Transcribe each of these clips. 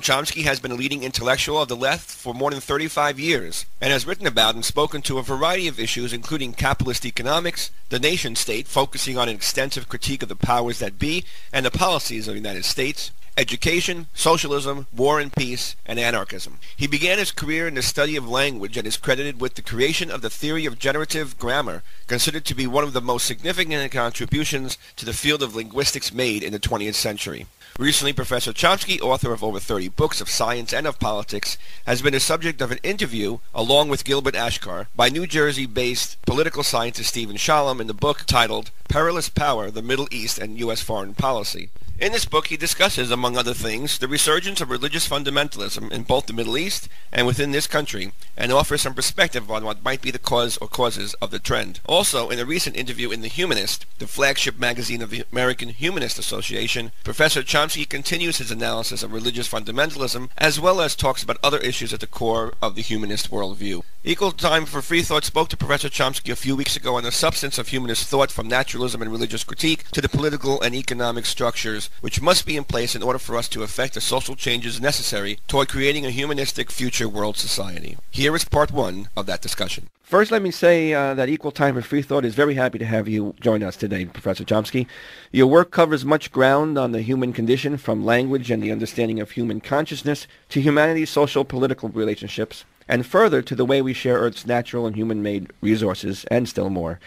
Chomsky has been a leading intellectual of the left for more than 35 years and has written about and spoken to a variety of issues including capitalist economics, the nation-state, focusing on an extensive critique of the powers that be and the policies of the United States, education, socialism, war and peace, and anarchism. He began his career in the study of language and is credited with the creation of the theory of generative grammar, considered to be one of the most significant contributions to the field of linguistics made in the 20th century. Recently, Professor Chomsky, author of over 30 books of science and of politics, has been the subject of an interview, along with Gilbert Ashkar, by New Jersey-based political scientist Stephen Shalom in the book titled Perilous Power, the Middle East and U.S. Foreign Policy. In this book, he discusses, among other things, the resurgence of religious fundamentalism in both the Middle East and within this country, and offers some perspective on what might be the cause or causes of the trend. Also, in a recent interview in The Humanist, the flagship magazine of the American Humanist Association, Professor Chomsky continues his analysis of religious fundamentalism, as well as talks about other issues at the core of the humanist worldview. Equal Time for Free Thought spoke to Professor Chomsky a few weeks ago on the substance of humanist thought, from naturalism and religious critique to the political and economic structures which must be in place in order for us to effect the social changes necessary toward creating a humanistic future world society. Here is part one of that discussion. First, let me say that Equal Time for Free Thought is very happy to have you join us today, Professor Chomsky. Your work covers much ground on the human condition, from language and the understanding of human consciousness to humanity's social-political relationships, and further to the way we share Earth's natural and human-made resources, and still more.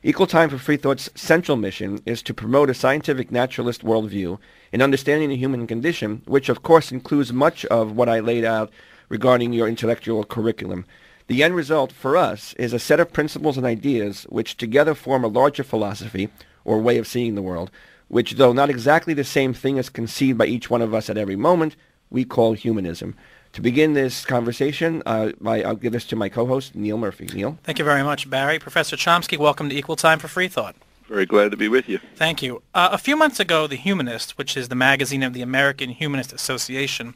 Equal Time for Free Thought's central mission is to promote a scientific naturalist worldview in understanding the human condition, which of course includes much of what I laid out regarding your intellectual curriculum. The end result for us is a set of principles and ideas which together form a larger philosophy, or way of seeing the world, which, though not exactly the same thing as conceived by each one of us at every moment, we call humanism. To begin this conversation, I'll give this to my co-host, Neil Murphy. Neil? Thank you very much, Barry. Professor Chomsky, welcome to Equal Time for Free Thought. Very glad to be with you. Thank you. A few months ago, The Humanist, which is the magazine of the American Humanist Association,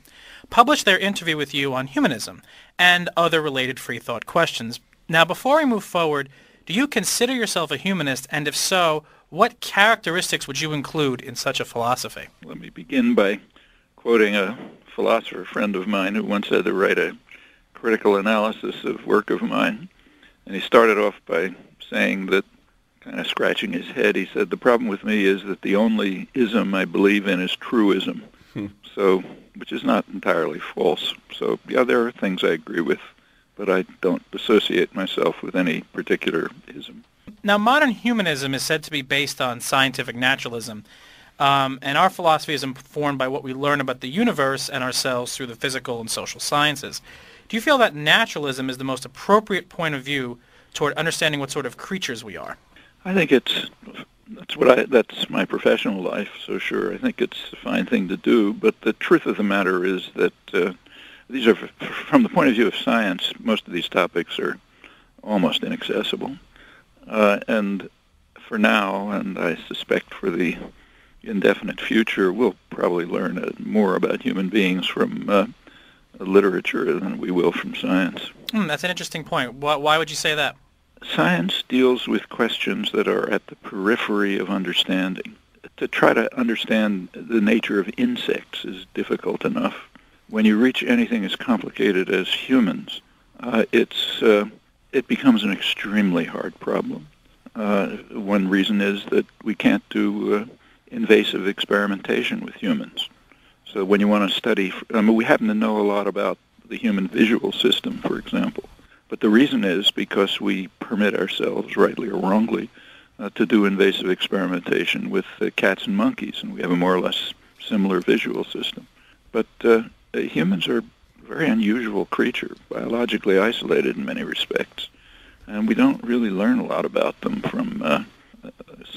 published their interview with you on humanism and other related free thought questions. Now, before we move forward, do you consider yourself a humanist, and if so, what characteristics would you include in such a philosophy? Let me begin by quoting a philosopher friend of mine who once had to write a critical analysis of work of mine. And he started off by saying that, kind of scratching his head, he said, the problem with me is that the only ism I believe in is truism. So, which is not entirely false. So, yeah, there are things I agree with, but I don't associate myself with any particular ism. Now, modern humanism is said to be based on scientific naturalism. And our philosophy is informed by what we learn about the universe and ourselves through the physical and social sciences. Do you feel that naturalism is the most appropriate point of view toward understanding what sort of creatures we are? I think that's my professional life, so sure, I think it's a fine thing to do, but the truth of the matter is that these are, from the point of view of science, most of these topics are almost inaccessible. And for now, and I suspect for the indefinite future, we'll probably learn more about human beings from literature than we will from science. That's an interesting point. Why would you say that? Science deals with questions that are at the periphery of understanding. To try to understand the nature of insects is difficult enough. When you reach anything as complicated as humans, it becomes an extremely hard problem. One reason is that we can't do invasive experimentation with humans. So when you want to study, we happen to know a lot about the human visual system, for example. But the reason is because we permit ourselves, rightly or wrongly, to do invasive experimentation with cats and monkeys, and we have a more or less similar visual system. But humans are a very unusual creature, biologically isolated in many respects. And we don't really learn a lot about them from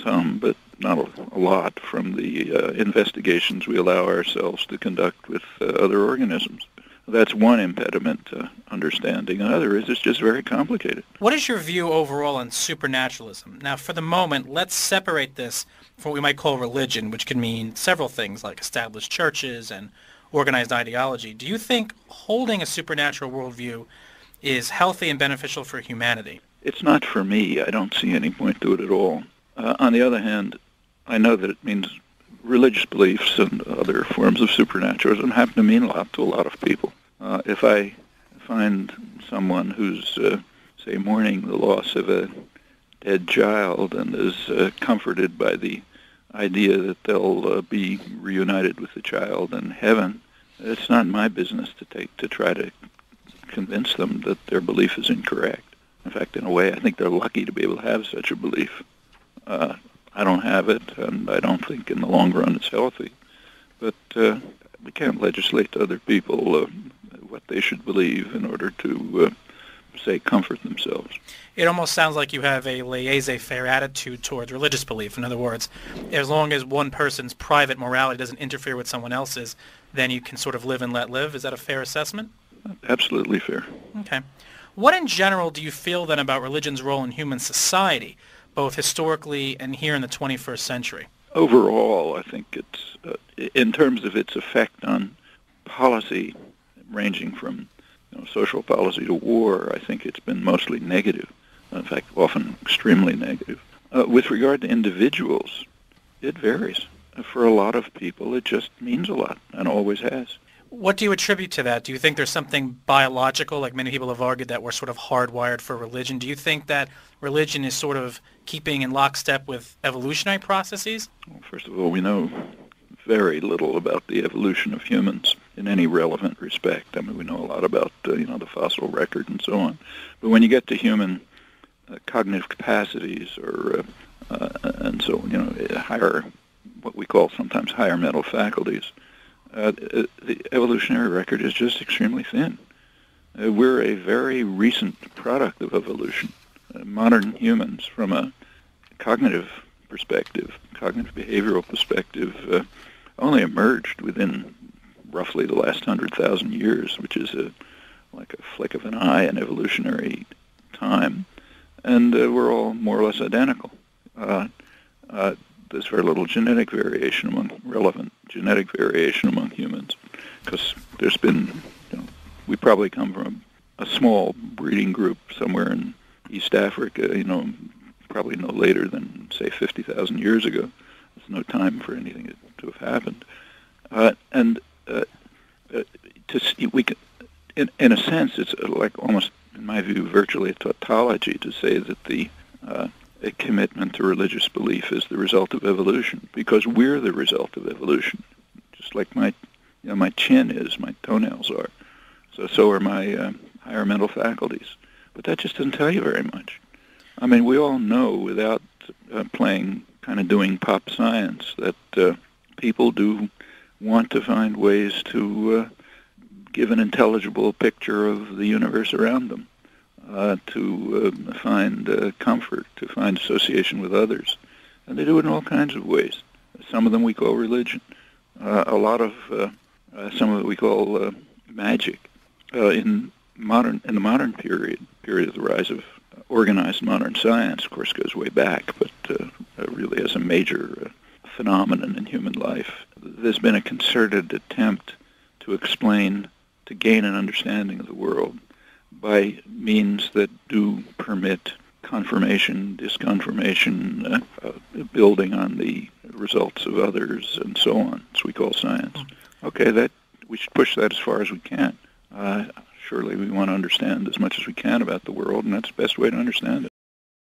some, but not a lot, from the investigations we allow ourselves to conduct with other organisms. That's one impediment to understanding. Another is it's just very complicated. What is your view overall on supernaturalism? Now, for the moment, let's separate this from what we might call religion, which can mean several things like established churches and organized ideology. Do you think holding a supernatural worldview is healthy and beneficial for humanity? It's not for me. I don't see any point to it at all. On the other hand, I know that it means religious beliefs and other forms of supernaturalism happen to mean a lot to a lot of people. If I find someone who's, say, mourning the loss of a dead child and is comforted by the idea that they'll be reunited with the child in heaven, it's not my business to try to convince them that their belief is incorrect. In fact, in a way, I think they're lucky to be able to have such a belief. I don't have it, and I don't think in the long run it's healthy. But we can't legislate to other people what they should believe in order to, say, comfort themselves. It almost sounds like you have a laissez-faire attitude towards religious belief. In other words, as long as one person's private morality doesn't interfere with someone else's, then you can sort of live and let live. Is that a fair assessment? Absolutely fair. Okay. What in general do you feel then about religion's role in human society, both historically and here in the 21st century? Overall, I think it's, in terms of its effect on policy, ranging from social policy to war, I think it's been mostly negative. In fact, often extremely negative. With regard to individuals, it varies. For a lot of people, it just means a lot, and always has. What do you attribute to that? Do you think there's something biological, like many people have argued that we're sort of hardwired for religion? Do you think that religion is sort of keeping in lockstep with evolutionary processes? Well, first of all, we know very little about the evolution of humans in any relevant respect. I mean, we know a lot about, the fossil record and so on. But when you get to human cognitive capacities or, and so, higher, what we call sometimes higher mental faculties, the evolutionary record is just extremely thin. We're a very recent product of evolution. Modern humans, from a cognitive perspective, cognitive behavioral perspective, only emerged within roughly the last 100,000 years, which is like a flick of an eye in evolutionary time. And we're all more or less identical. There's very little genetic variation relevant genetic variation among humans, because there's been, we probably come from a small breeding group somewhere in East Africa, probably no later than, say, 50,000 years ago. There's no time for anything to have happened. In a sense, it's like almost, in my view, virtually a tautology to say that a commitment to religious belief is the result of evolution, because we're the result of evolution. Just like my chin is, my toenails are. So are my higher mental faculties. But that just doesn't tell you very much. I mean, we all know, without doing pop science, that people do want to find ways to give an intelligible picture of the universe around them. To find comfort, to find association with others. And they do it in all kinds of ways. Some of them we call religion. A lot of some of it we call magic. In the modern period of the rise of organized modern science, of course, goes way back, but really as a major phenomenon in human life. There's been a concerted attempt to gain an understanding of the world by means that do permit confirmation, disconfirmation, building on the results of others, and so on. That's what we call science. Okay, we should push that as far as we can. Surely we want to understand as much as we can about the world, and that's the best way to understand it.